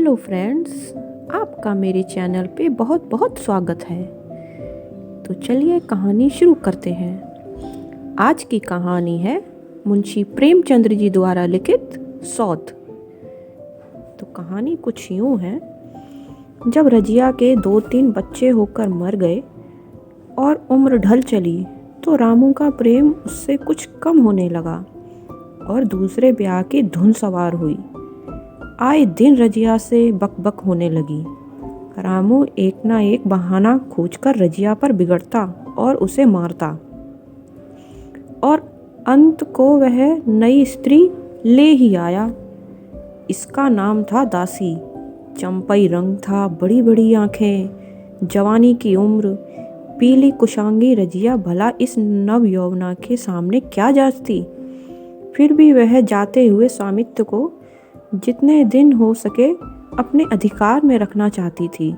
Hello friends, आपका मेरे channel पे बहुत बहुत स्वागत है। तो चलिए कहानी शुरू करते हैं। आज की कहानी है मुंशी प्रेमचंद्र जी द्वारा लिखित सौत। तो कहानी कुछ यूँ है। जब रजिया के 2-3 बच्चे होकर मर गए और उम्र ढल चली तो रामू का प्रेम उससे कुछ कम होने लगा और दूसरे ब्याह की धुन सवार हुई। आए दिन रजिया से बकबक होने लगी। रामू एक ना एक बहाना खोजकर रजिया पर बिगड़ता और उसे मारता और अंत को वह नई स्त्री ले ही आया। इसका नाम था दासी। चंपई रंग था, बड़ी बड़ी आंखें, जवानी की उम्र। पीली कुशांगी रजिया भला इस नव यौवना के सामने क्या जांचती। फिर भी वह जाते हुए स्वामित्व को जितने दिन हो सके अपने अधिकार में रखना चाहती थी।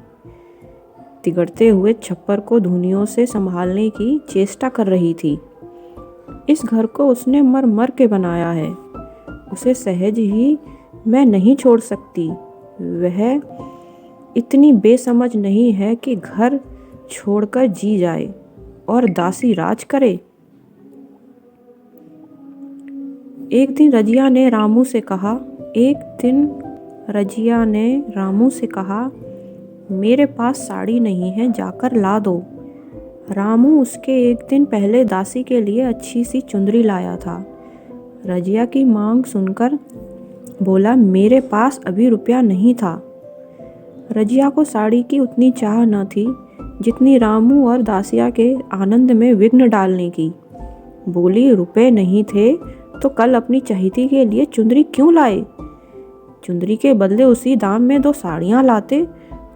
तिगड़ते हुए छप्पर को धूनियों से संभालने की चेष्टा कर रही थी। इस घर को उसने मर मर के बनाया है। उसे सहज ही मैं नहीं छोड़ सकती। वह इतनी बेसमझ नहीं है कि घर छोड़कर जी जाए और दासी राज करे। एक दिन रजिया ने रामू से कहा, मेरे पास साड़ी नहीं है, जाकर ला दो। रामू उसके एक दिन पहले दासी के लिए अच्छी सी चुंदरी लाया था। रजिया की मांग सुनकर बोला, मेरे पास अभी रुपया नहीं था। रजिया को साड़ी की उतनी चाह न थी जितनी रामू और दासिया के आनंद में विघ्न डालने की। बोली, रुपए नहीं थे तो कल अपनी चहेती के लिए चुंदरी क्यों लाए? चुंदरी के बदले उसी दाम में 2 साड़ियाँ लाते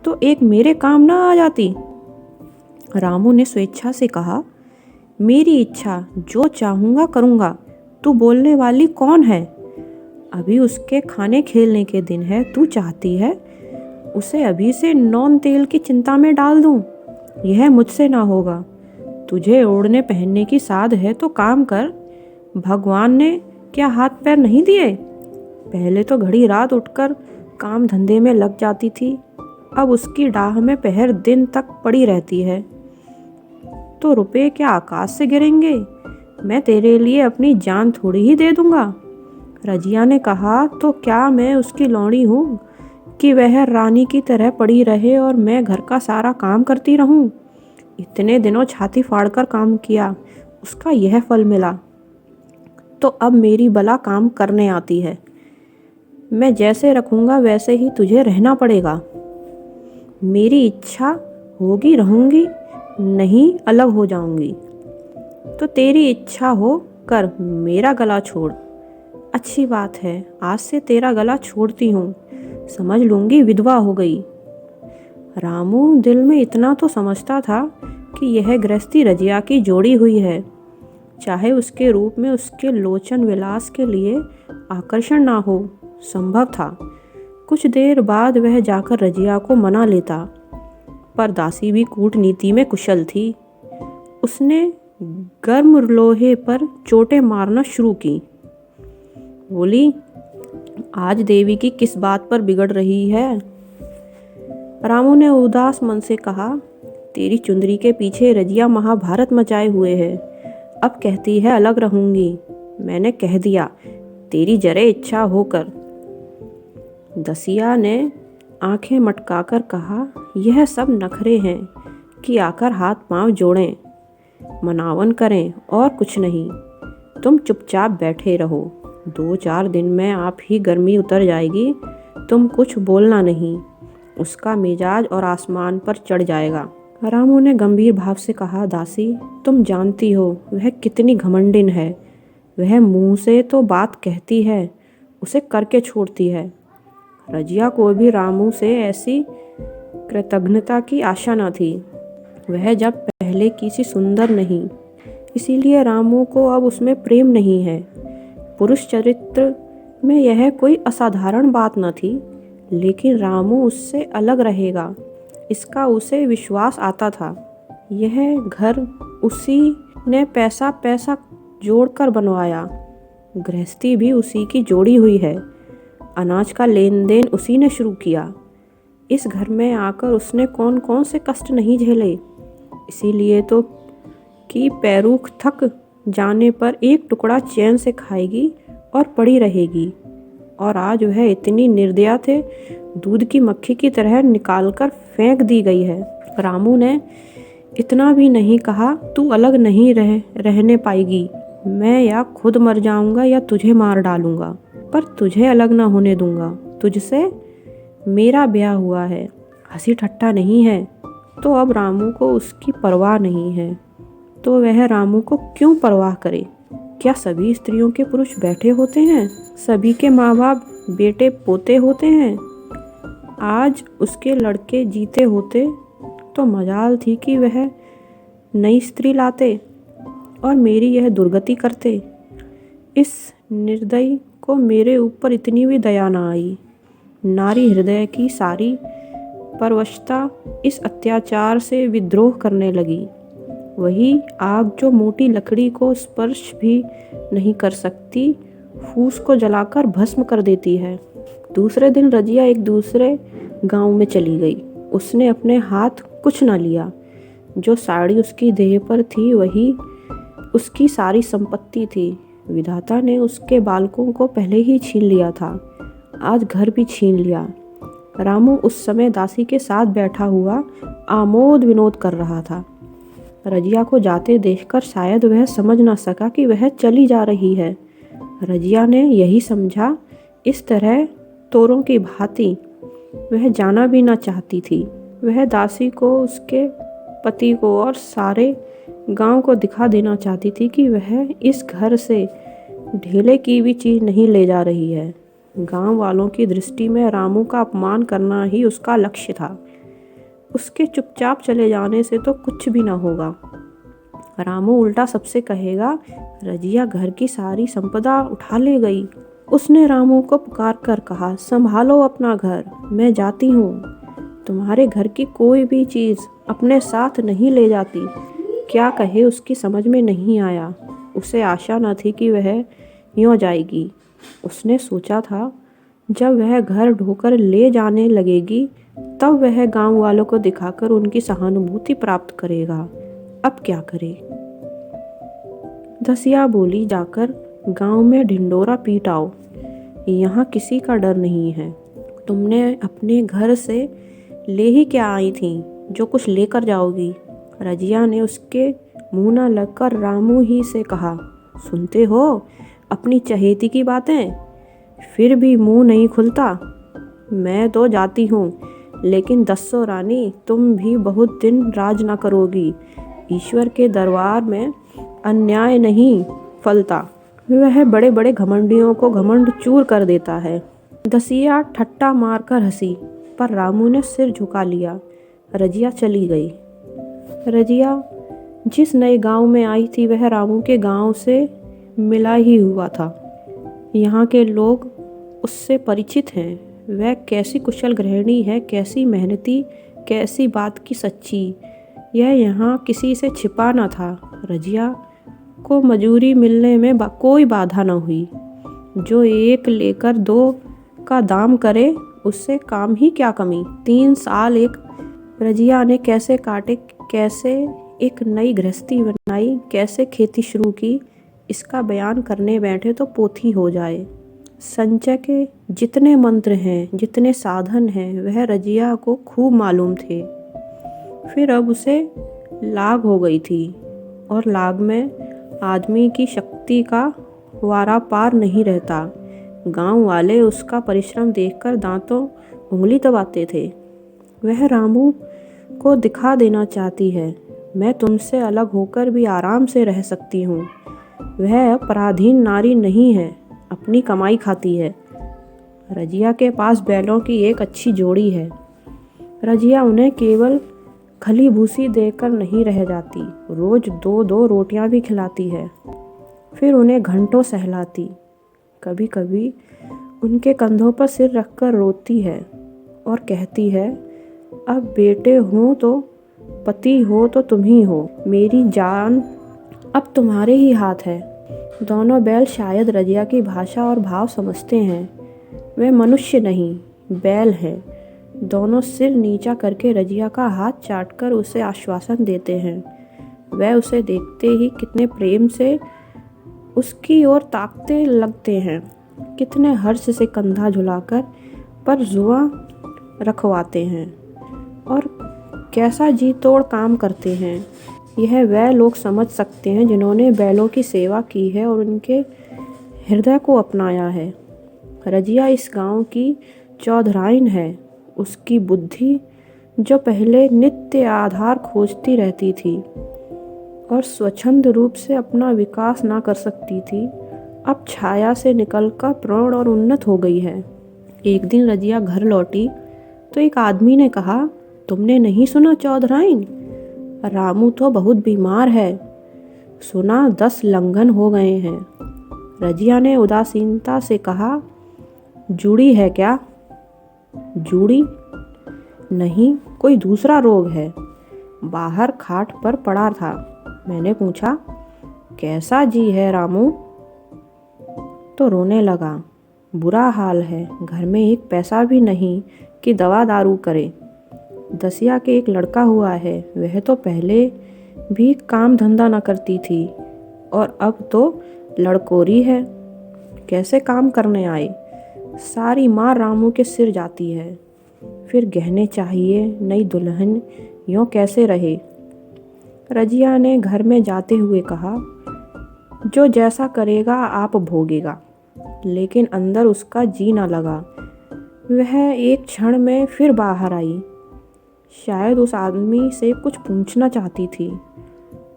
तो एक मेरे काम ना आ जाती। रामू ने स्वेच्छा से कहा, मेरी इच्छा, जो चाहूँगा करूँगा। तू बोलने वाली कौन है? अभी उसके खाने खेलने के दिन है। तू चाहती है उसे अभी से नौन तेल की चिंता में डाल दूँ? यह मुझसे ना होगा। तुझे ओढ़ने पहनने की साध है तो काम कर। भगवान ने क्या हाथ पैर नहीं दिए? पहले तो घड़ी रात उठकर काम धंधे में लग जाती थी, अब उसकी डाह में पहर दिन तक पड़ी रहती है। तो रुपए क्या आकाश से गिरेंगे? मैं तेरे लिए अपनी जान थोड़ी ही दे दूंगा। रजिया ने कहा, तो क्या मैं उसकी लौंडी हूँ कि वह रानी की तरह पड़ी रहे और मैं घर का सारा काम करती रहूं? इतने दिनों छाती फाड़कर काम किया, उसका यह फल मिला। तो अब मेरी बला काम करने आती है। मैं जैसे रखूँगा वैसे ही तुझे रहना पड़ेगा। मेरी इच्छा होगी रहूँगी, नहीं अलग हो जाऊँगी। तो तेरी इच्छा हो कर, मेरा गला छोड़। अच्छी बात है, आज से तेरा गला छोड़ती हूँ। समझ लूँगी विधवा हो गई। रामू दिल में इतना तो समझता था कि यह गृहस्थी रजिया की जोड़ी हुई है। चाहे उसके रूप में उसके लोचन विलास के लिए आकर्षण ना हो, संभव था। कुछ देर बाद वह जाकर रजिया को मना लेता, पर दासी भी कूटनीति में कुशल थी। उसने गर्म लोहे पर चोटें मारना शुरू की। बोली, आज देवी की किस बात पर बिगड़ रही है? रामू ने उदास मन से कहा, तेरी चुंदरी के पीछे रजिया महाभारत मचाए हुए है। अब कहती है अलग रहूंगी। मैंने कह दिया, तेरी जरे इच्छा होकर। दसिया ने आंखें मटकाकर कहा, यह सब नखरे हैं कि आकर हाथ पांव जोड़ें, मनावन करें और कुछ नहीं। तुम चुपचाप बैठे रहो। 2-4 दिन में आप ही गर्मी उतर जाएगी। तुम कुछ बोलना नहीं, उसका मिजाज और आसमान पर चढ़ जाएगा। रामू ने गंभीर भाव से कहा, दासी, तुम जानती हो वह कितनी घमंडिन है। वह मुंह से तो बात कहती है, उसे करके छोड़ती है। रजिया को भी रामू से ऐसी कृतज्ञता की आशा न थी। वह जब पहले की सी सुंदर नहीं, इसीलिए रामू को अब उसमें प्रेम नहीं है। पुरुष चरित्र में यह कोई असाधारण बात न थी, लेकिन रामू उससे अलग रहेगा, इसका उसे विश्वास आता था। यह घर उसी ने पैसा जोड़कर बनवाया, गृहस्थी भी उसी की जोड़ी हुई है। अनाज का लेन देन उसी ने शुरू किया। इस घर में आकर उसने कौन कौन से कष्ट नहीं झेले। इसीलिए तो कि पैरूख थक जाने पर एक टुकड़ा चैन से खाएगी और पड़ी रहेगी। और आज वह इतनी निर्दया थे, दूध की मक्खी की तरह निकालकर फेंक दी गई है। रामू ने इतना भी नहीं कहा, तू अलग नहीं रहने पाएगी। मैं या खुद मर जाऊंगा या तुझे मार डालूंगा, पर तुझे अलग ना होने दूंगा। तुझसे मेरा ब्याह हुआ है, हंसी ठट्ठा नहीं है। तो अब रामू को उसकी परवाह नहीं है, तो वह रामू को क्यों परवाह करे। क्या सभी स्त्रियों के पुरुष बैठे होते हैं? सभी के माँ बाप बेटे पोते होते हैं? आज उसके लड़के जीते होते तो मजाल थी कि वह नई स्त्री लाते और मेरी यह दुर्गति करते। इस निर्दयी को मेरे ऊपर इतनी भी दया न आई। नारी हृदय की सारी परवशता इस अत्याचार से विद्रोह करने लगी। वही आग जो मोटी लकड़ी को स्पर्श भी नहीं कर सकती, फूस को जलाकर भस्म कर देती है। दूसरे दिन रजिया एक दूसरे गांव में चली गई। उसने अपने हाथ कुछ न लिया। जो साड़ी उसकी देह पर थी वही उसकी सारी संपत्ति थी। विधाता ने उसके बालकों को पहले ही छीन लिया था, आज घर भी छीन लिया। रामू उस समय दासी के साथ बैठा हुआ आमोद विनोद कर रहा था। रजिया को जाते देखकर शायद वह समझ न सका कि वह चली जा रही है। रजिया ने यही समझा। इस तरह तोरों की भांति वह जाना भी न चाहती थी। वह दासी को, उसके पति को और सारे गांव को दिखा देना चाहती थी कि वह इस घर से ढेले की भी चीज़ नहीं ले जा रही है। गांव वालों की दृष्टि में रामू का अपमान करना ही उसका लक्ष्य था। उसके चुपचाप चले जाने से तो कुछ भी ना होगा। रामू उल्टा सबसे कहेगा, रजिया घर की सारी संपदा उठा ले गई। उसने रामू को पुकार कर कहा, संभालो अपना घर, मैं जाती हूँ। तुम्हारे घर की कोई भी चीज़ अपने साथ नहीं ले जाती। क्या कहे उसकी समझ में नहीं आया। उसे आशा न थी कि वह यूँ जाएगी। उसने सोचा था जब वह घर ढोकर ले जाने लगेगी तब वह गांव वालों को दिखाकर उनकी सहानुभूति प्राप्त करेगा। अब क्या करे। दसिया बोली, जाकर गांव में ढिंडोरा पीट आओ, यहाँ किसी का डर नहीं है। तुमने अपने घर से ले ही क्या आई थी, जो कुछ लेकर जाओगी। रजिया ने उसके मुंह न लगकर रामू ही से कहा, सुनते हो अपनी चहेती की बातें, फिर भी मुंह नहीं खुलता। मैं तो जाती हूँ, लेकिन दस्सो रानी, तुम भी बहुत दिन राज न करोगी। ईश्वर के दरबार में अन्याय नहीं फलता, वह बड़े बड़े घमंडियों को घमंड चूर कर देता है। दसिया ठट्टा मारकर हंसी, पर रामू ने सिर झुका लिया। रजिया चली गई। रजिया जिस नए गांव में आई थी वह रामू के गांव से मिला ही हुआ था। यहाँ के लोग उससे परिचित हैं। वह कैसी कुशल गृहिणी है, कैसी मेहनती, कैसी बात की सच्ची, यह यहाँ किसी से छिपा न था। रजिया को मजूरी मिलने में कोई बाधा न हुई। जो एक लेकर दो का दाम करे उससे काम ही क्या कमी। 3 साल एक रजिया ने कैसे काटे, कैसे एक नई गृहस्थी बनाई, कैसे खेती शुरू की, इसका बयान करने बैठे तो पोथी हो जाए। संचय के जितने मंत्र हैं, जितने साधन हैं, वह रजिया को खूब मालूम थे। फिर अब उसे लाग हो गई थी, और लाग में आदमी की शक्ति का वारा पार नहीं रहता। गांव वाले उसका परिश्रम देखकर दांतों उंगली दबाते थे। वह रामू को दिखा देना चाहती है, मैं तुमसे अलग होकर भी आराम से रह सकती हूँ। वह पराधीन नारी नहीं है, अपनी कमाई खाती है। रजिया के पास बैलों की एक अच्छी जोड़ी है। रजिया उन्हें केवल खली भूसी देकर नहीं रह जाती, रोज 2-2 रोटियां भी खिलाती है। फिर उन्हें घंटों सहलाती। कभी कभी उनके कंधों पर सिर रखकर रोती है और कहती है, अब बेटे हो तो पति हो तो तुम ही हो, मेरी जान अब तुम्हारे ही हाथ है। दोनों बैल शायद रजिया की भाषा और भाव समझते हैं। वह मनुष्य नहीं, बैल है। दोनों सिर नीचा करके रजिया का हाथ चाटकर उसे आश्वासन देते हैं। वह उसे देखते ही कितने प्रेम से उसकी ओर ताकते लगते हैं, कितने हर्ष से कंधा झुलाकर पर जुआ रखवाते हैं और कैसा जी तोड़ काम करते हैं। यह वह लोग समझ सकते हैं जिन्होंने बैलों की सेवा की है और उनके हृदय को अपनाया है। रजिया इस गांव की चौधराइन है। उसकी बुद्धि जो पहले नित्य आधार खोजती रहती थी और स्वच्छंद रूप से अपना विकास ना कर सकती थी, अब छाया से निकलकर प्रौढ़ और उन्नत हो गई है। एक दिन रजिया घर लौटी तो एक आदमी ने कहा, तुमने नहीं सुना चौधराइन, रामू तो बहुत बीमार है, सुना 10 लंघन हो गए हैं। रजिया ने उदासीनता से कहा, जूड़ी है क्या? जूड़ी नहीं, कोई दूसरा रोग है। बाहर खाट पर पड़ा था। मैंने पूछा, कैसा जी है रामू? तो रोने लगा, बुरा हाल है, घर में एक पैसा भी नहीं कि दवा दारू करे। दसिया के एक लड़का हुआ है, वह तो पहले भी काम धंधा न करती थी और अब तो लड़कोरी है, कैसे काम करने आए। सारी मार रामू के सिर जाती है। फिर गहने चाहिए, नई दुल्हन, यूँ कैसे रहे। रजिया ने घर में जाते हुए कहा, जो जैसा करेगा आप भोगेगा। लेकिन अंदर उसका जी ना लगा। वह एक क्षण में फिर बाहर आई। शायद उस आदमी से कुछ पूछना चाहती थी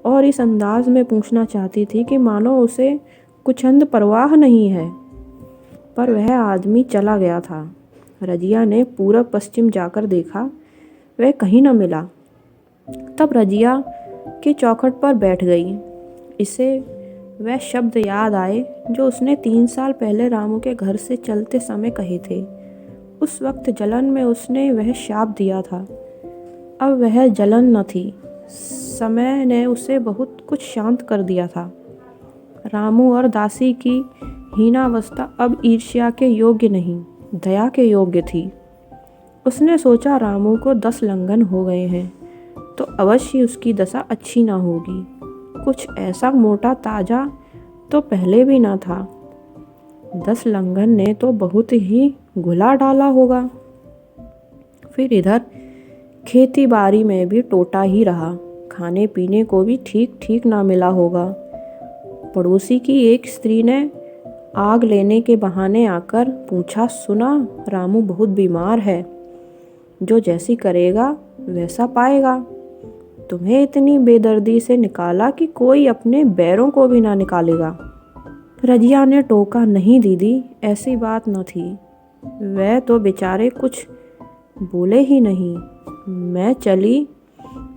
और इस अंदाज में पूछना चाहती थी कि मानो उसे कुछ अंध परवाह नहीं है। पर वह आदमी चला गया था। रजिया ने पूरब पश्चिम जाकर देखा, वह कहीं न मिला। तब रजिया के चौखट पर बैठ गई। इसे वह शब्द याद आए जो उसने 3 साल पहले रामू के घर से चलते समय कहे थे। उस वक्त जलन में उसने वह शाप दिया था। अब वह जलन न थी, समय ने उसे बहुत कुछ शांत कर दिया था। रामू और दासी की हीनावस्था अब ईर्ष्या के योग्य नहीं, दया के योग्य थी। उसने सोचा, रामू को 10 लंघन हो गए हैं तो अवश्य उसकी दशा अच्छी ना होगी। कुछ ऐसा मोटा ताजा तो पहले भी ना था। 10 लंघन ने तो बहुत ही घुला डाला होगा। फिर इधर खेती बाड़ी में भी टोटा ही रहा, खाने पीने को भी ठीक ठीक ना मिला होगा। पड़ोसी की एक स्त्री ने आग लेने के बहाने आकर पूछा, सुना रामू बहुत बीमार है, जो जैसी करेगा वैसा पाएगा। तुम्हें इतनी बेदर्दी से निकाला कि कोई अपने बैरों को भी ना निकालेगा। रजिया ने टोका, नहीं दीदी, ऐसी बात न थी। वह तो बेचारे कुछ बोले ही नहीं। मैं चली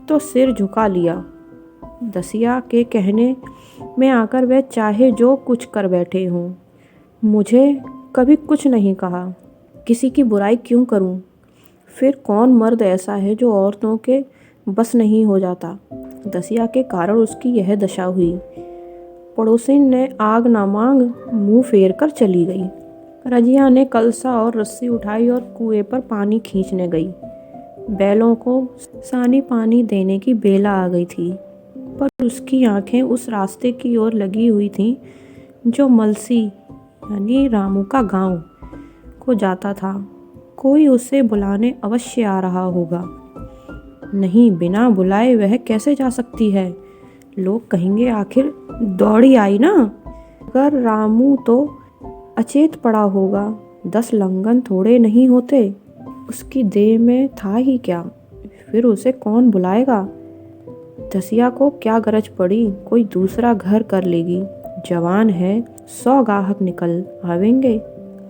तो सिर झुका लिया। दसिया के कहने में आकर वह चाहे जो कुछ कर बैठे हों, मुझे कभी कुछ नहीं कहा। किसी की बुराई क्यों करूं? फिर कौन मर्द ऐसा है जो औरतों के बस नहीं हो जाता। दसिया के कारण उसकी यह दशा हुई। पड़ोसिन ने आग ना मांग मुंह फेर कर चली गई। रजिया ने कलसा और रस्सी उठाई और कुएं पर पानी खींचने गई। बैलों को सानी पानी देने की बेला आ गई थी, पर उसकी आंखें उस रास्ते की ओर लगी हुई थीं जो मलसी यानी रामू का गांव को जाता था। कोई उसे बुलाने अवश्य आ रहा होगा। नहीं, बिना बुलाए वह कैसे जा सकती है? लोग कहेंगे, आखिर दौड़ी आई ना। अगर रामू तो अचेत पड़ा होगा, 10 लंघन थोड़े नहीं होते। उसकी देह में था ही क्या? फिर उसे कौन बुलाएगा? दसिया को क्या गरज पड़ी, कोई दूसरा घर कर लेगी। जवान है, 100 गाहक निकल आवेंगे।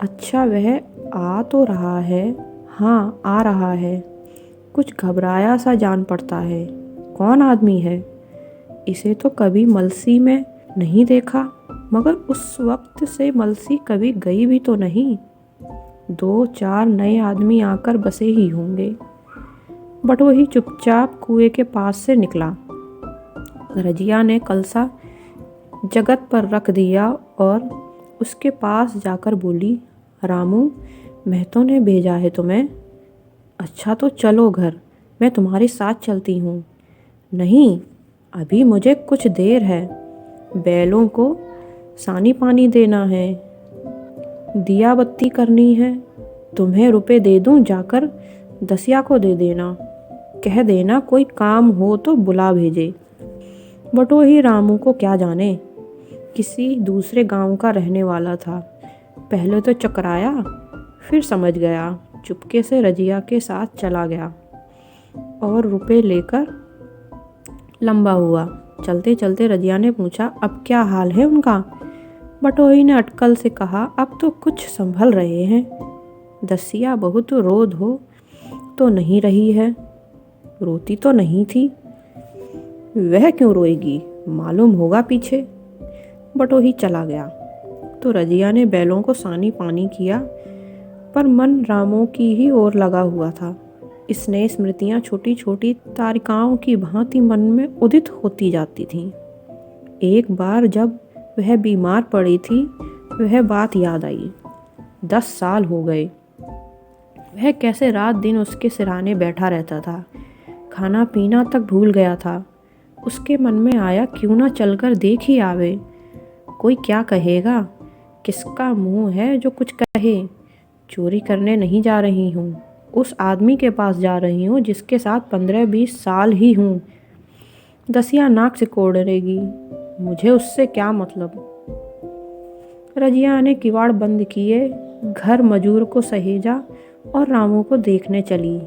अच्छा, वह आ तो रहा है। हाँ, आ रहा है। कुछ घबराया सा जान पड़ता है। कौन आदमी है? इसे तो कभी मलसी में नहीं देखा, मगर उस वक्त से मलसी कभी गई भी तो नहीं। 2-4 नए आदमी आकर बसे ही होंगे। बट वही चुपचाप कुएं के पास से निकला। रजिया ने कलसा जगत पर रख दिया और उसके पास जाकर बोली, रामू, महतो ने भेजा है तुम्हें? अच्छा तो चलो घर, मैं तुम्हारे साथ चलती हूँ। नहीं, अभी मुझे कुछ देर है। बैलों को सानी पानी देना है, दिया बत्ती करनी है। तुम्हें रुपए दे दूँ, जाकर दसिया को दे देना। कह देना कोई काम हो तो बुला भेजे। बटोही रामू को क्या जाने, किसी दूसरे गांव का रहने वाला था। पहले तो चकराया, फिर समझ गया। चुपके से रजिया के साथ चला गया और रुपए लेकर लंबा हुआ। चलते चलते रजिया ने पूछा, अब क्या हाल है उनका? बटोही ने अटकल से कहा, अब तो कुछ संभल रहे हैं। दसिया बहुत रो धो तो नहीं रही है, रोती तो नहीं थी। वह क्यों रोएगी, मालूम होगा पीछे। बटोही चला गया तो रजिया ने बैलों को सानी पानी किया, पर मन रामू की ही ओर लगा हुआ था। स्नेह स्मृतियाँ छोटी छोटी तारिकाओं की भांति मन में उदित होती जाती थीं। एक बार जब वह बीमार पड़ी थी, वह बात याद आई। 10 साल हो गए। वह कैसे रात दिन उसके सिरहाने बैठा रहता था, खाना पीना तक भूल गया था। उसके मन में आया, क्यों ना चलकर देख ही आवे। कोई क्या कहेगा, किसका मुंह है जो कुछ कहे। चोरी करने नहीं जा रही हूँ, उस आदमी के पास जा रही हूँ जिसके साथ 15-20 साल ही हूँ। दसिया नाक से कोड़ेगी, मुझे उससे क्या मतलब। रजिया ने किवाड़ बंद किए, घर मजूर को सहेजा और रामू को देखने चली,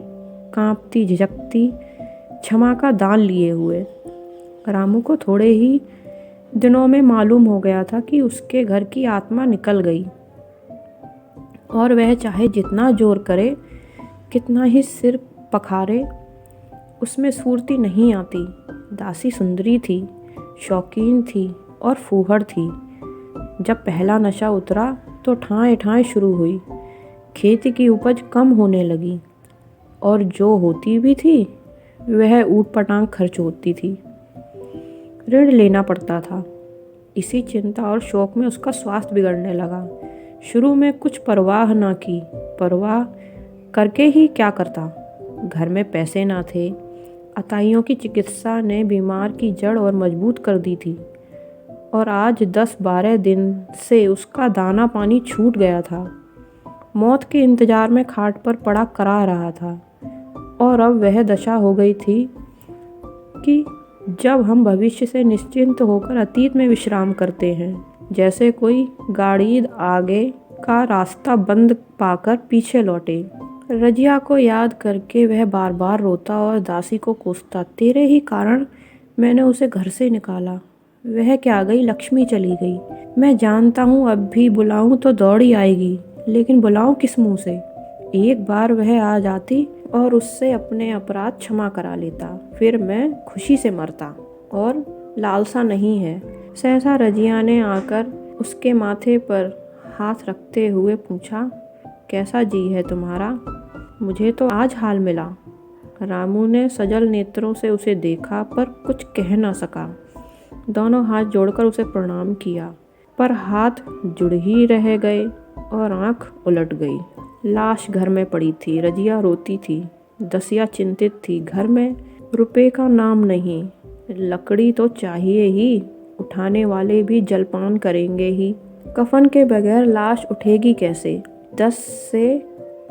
कांपती झिझकती, क्षमा का दान लिए हुए। रामू को थोड़े ही दिनों में मालूम हो गया था कि उसके घर की आत्मा निकल गई, और वह चाहे जितना जोर करे, कितना ही सिर पखारे, उसमें स्फूर्ति नहीं आती। दासी सुंदरी थी, शौकीन थी और फूहड़ थी। जब पहला नशा उतरा तो ठाएं ठाएं शुरू हुई। खेती की उपज कम होने लगी, और जो होती भी थी वह ऊट पटांग खर्च होती थी। ऋण लेना पड़ता था। इसी चिंता और शौक में उसका स्वास्थ्य बिगड़ने लगा। शुरू में कुछ परवाह ना की, परवाह करके ही क्या करता। घर में पैसे ना थे। अताइयों की चिकित्सा ने बीमार की जड़ और मजबूत कर दी थी, और आज 10-12 दिन से उसका दाना पानी छूट गया था। मौत के इंतजार में खाट पर पड़ा करा रहा था, और अब वह दशा हो गई थी कि जब हम भविष्य से निश्चिंत होकर अतीत में विश्राम करते हैं, जैसे कोई गाड़ी आगे का रास्ता बंद पाकर पीछे लौटे। रजिया को याद करके वह बार बार रोता और दासी को कोसता, तेरे ही कारण मैंने उसे घर से निकाला। वह क्या गई, लक्ष्मी चली गई। मैं जानता हूँ अब भी बुलाऊं तो दौड़ी आएगी, लेकिन बुलाऊं किस मुंह से। एक बार वह आ जाती और उससे अपने अपराध क्षमा करा लेता, फिर मैं खुशी से मरता। और लालसा नहीं है। सहसा रजिया ने आकर उसके माथे पर हाथ रखते हुए पूछा, कैसा जी है तुम्हारा? मुझे तो आज हाल मिला। रामू ने सजल नेत्रों से उसे देखा, पर कुछ कह ना सका। दोनों हाथ जोड़कर उसे प्रणाम किया, पर हाथ जुड़ ही रह गए और आंख उलट गई। लाश घर में पड़ी थी। रजिया रोती थी। दसिया चिंतित थी। घर में रुपए का नाम नहीं। लकड़ी तो चाहिए ही, उठाने वाले भी जलपान करेंगे ही। कफन के बगैर लाश उठेगी कैसे? 10 से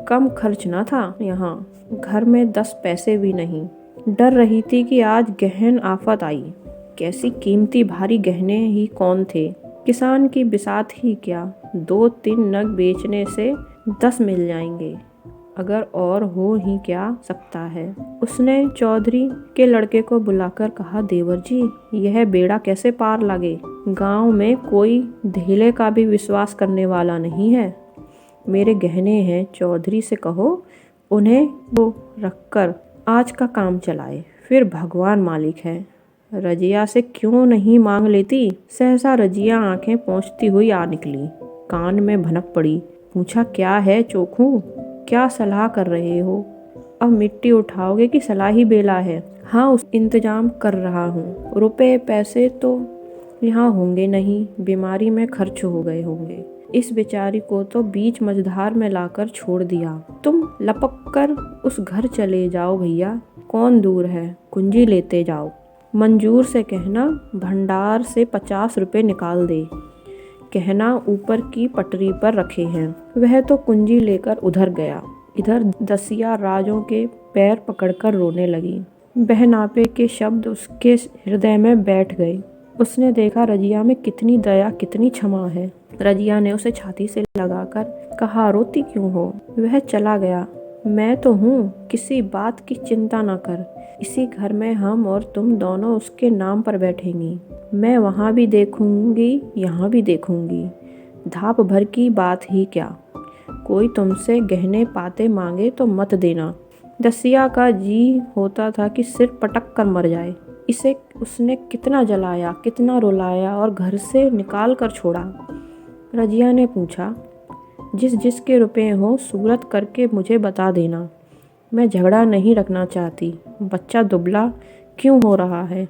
कम खर्च न था यहाँ। घर में 10 पैसे भी नहीं। डर रही थी कि आज गहन आफत आई। कैसी कीमती भारी गहने ही कौन थे। किसान की बिसात ही क्या, 2-3 नग बेचने से 10 मिल जाएंगे, अगर और हो ही क्या सकता है। उसने चौधरी के लड़के को बुलाकर कहा, देवर जी, यह बेड़ा कैसे पार लागे? गांव में कोई धेले का भी विश्वास करने वाला नहीं है। मेरे गहने हैं, चौधरी से कहो उन्हें वो रखकर आज का काम चलाए, फिर भगवान मालिक है। रजिया से क्यों नहीं मांग लेती? सहसा रजिया आंखें पोंछती हुई आ निकली, कान में भनक पड़ी। पूछा, क्या है चोखू, क्या सलाह कर रहे हो? अब मिट्टी उठाओगे कि सलाह ही बेला है? हाँ, उस इंतजाम कर रहा हूँ। रुपए पैसे तो यहाँ होंगे नहीं, बीमारी में खर्च हो गए होंगे। इस बेचारी को तो बीच मझधार में लाकर छोड़ दिया। तुम लपक कर उस घर चले जाओ भैया, कौन दूर है, कुंजी लेते जाओ। मंजूर से कहना भंडार से 50 रुपए निकाल दे, कहना ऊपर की पटरी पर रखे हैं। वह तो कुंजी लेकर उधर गया। इधर दसिया राजों के पैर पकड़कर रोने लगी। बहनापे के शब्द उसके हृदय में बैठ गए। उसने देखा रजिया में कितनी दया, कितनी क्षमा है। रजिया ने उसे छाती से लगाकर कहा, रोती क्यों हो? वह चला गया। मैं तो हूँ, किसी बात की चिंता न कर। इसी घर में हम और तुम दोनों उसके नाम पर बैठेंगी। मैं वहाँ भी देखूंगी, यहाँ भी देखूंगी। धाप भर की बात ही क्या। कोई तुमसे गहने पाते मांगे तो मत देना। दसिया का जी होता था कि सिर पटक कर मर जाए। इसे उसने कितना जलाया, कितना रुलाया और घर से निकाल कर छोड़ा। रजिया ने पूछा, जिस जिसके रुपए हो सूरत करके मुझे बता देना। मैं झगड़ा नहीं रखना चाहती। बच्चा दुबला क्यों हो रहा है?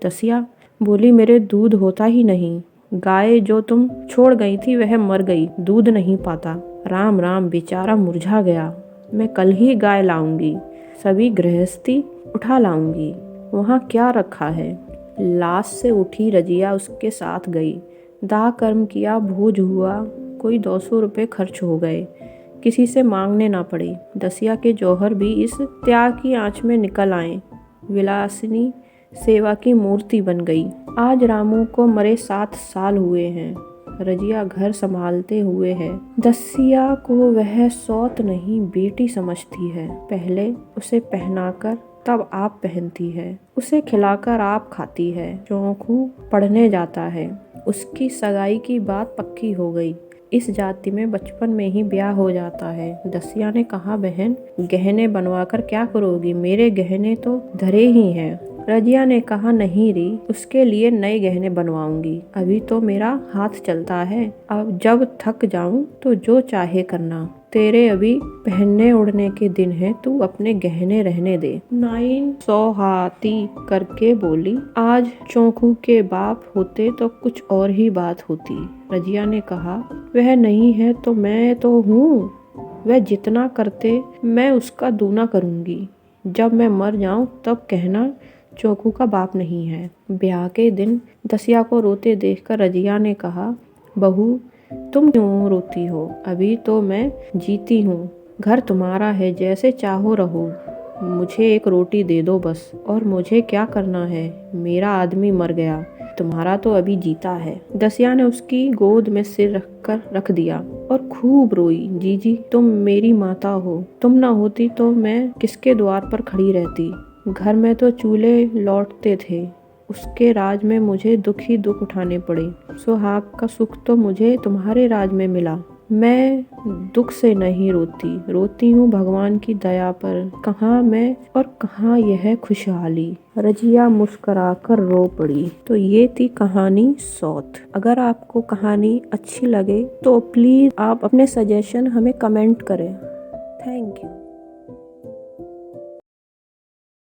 दसिया बोली, मेरे दूध होता ही नहीं। गाय जो तुम छोड़ गई थी वह मर गई, दूध नहीं पाता। राम राम, बेचारा मुरझा गया। मैं कल ही गाय लाऊंगी, सभी गृहस्थी उठा लाऊंगी। वहाँ क्या रखा है? लाश से उठी रजिया उसके साथ गई। दाह कर्म किया, भोज हुआ, कोई 200 रुपये खर्च हो गए, किसी से मांगने ना पड़े। दसिया के जौहर भी इस त्याग की आंच में निकल आए। विलासिनी सेवा की मूर्ति बन गई। आज रामू को मरे 7 साल हुए हैं। रजिया घर संभालते हुए है। दसिया को वह सौत नहीं, बेटी समझती है। पहले उसे पहनाकर तब आप पहनती है, उसे खिलाकर आप खाती है। चौखू पढ़ने जाता है। उसकी सगाई की बात पक्की हो गई। इस जाति में बचपन में ही ब्याह हो जाता है। दसिया ने कहा, बहन गहने बनवाकर क्या करोगी? मेरे गहने तो धरे ही हैं। रजिया ने कहा, नहीं री, उसके लिए नए गहने बनवाऊंगी। अभी तो मेरा हाथ चलता है, अब जब थक जाऊं तो जो चाहे करना। तेरे अभी पहनने उड़ने के दिन है, तू अपने गहने रहने दे। नाइन सौहाती करके बोली, आज चौखू के बाप होते तो कुछ और ही बात होती। रजिया ने कहा, वह नहीं है तो मैं तो हूँ। वह जितना करते मैं उसका दूना करूँगी। जब मैं मर जाऊँ तब कहना चौखू का बाप नहीं है। ब्याह के दिन दसिया को रोते देखकर रजिया ने कहा, बहू तुम क्यों रोती हो? अभी तो मैं जीती हूँ। घर तुम्हारा है, जैसे चाहो रहो। मुझे एक रोटी दे दो बस। और मुझे क्या करना है? मेरा आदमी मर गया, तुम्हारा तो अभी जीता है। दसिया ने उसकी गोद में सिर रख दिया और खूब रोई। जीजी तुम मेरी माता हो, तुम ना होती तो मैं किसके द्वार पर खड़ी रहती? घर में तो चूल्हे लौटते थे, उसके राज में मुझे दुख ही दुख उठाने पड़े। सुहाग का सुख तो मुझे तुम्हारे राज में मिला। मैं दुख से नहीं रोती, रोती हूँ भगवान की दया पर। कहाँ मैं और कहाँ यह खुशहाली। रजिया मुस्कुराकर रो पड़ी। तो ये थी कहानी सौत। अगर आपको कहानी अच्छी लगे तो प्लीज आप अपने सजेशन हमें कमेंट करें। Thank you.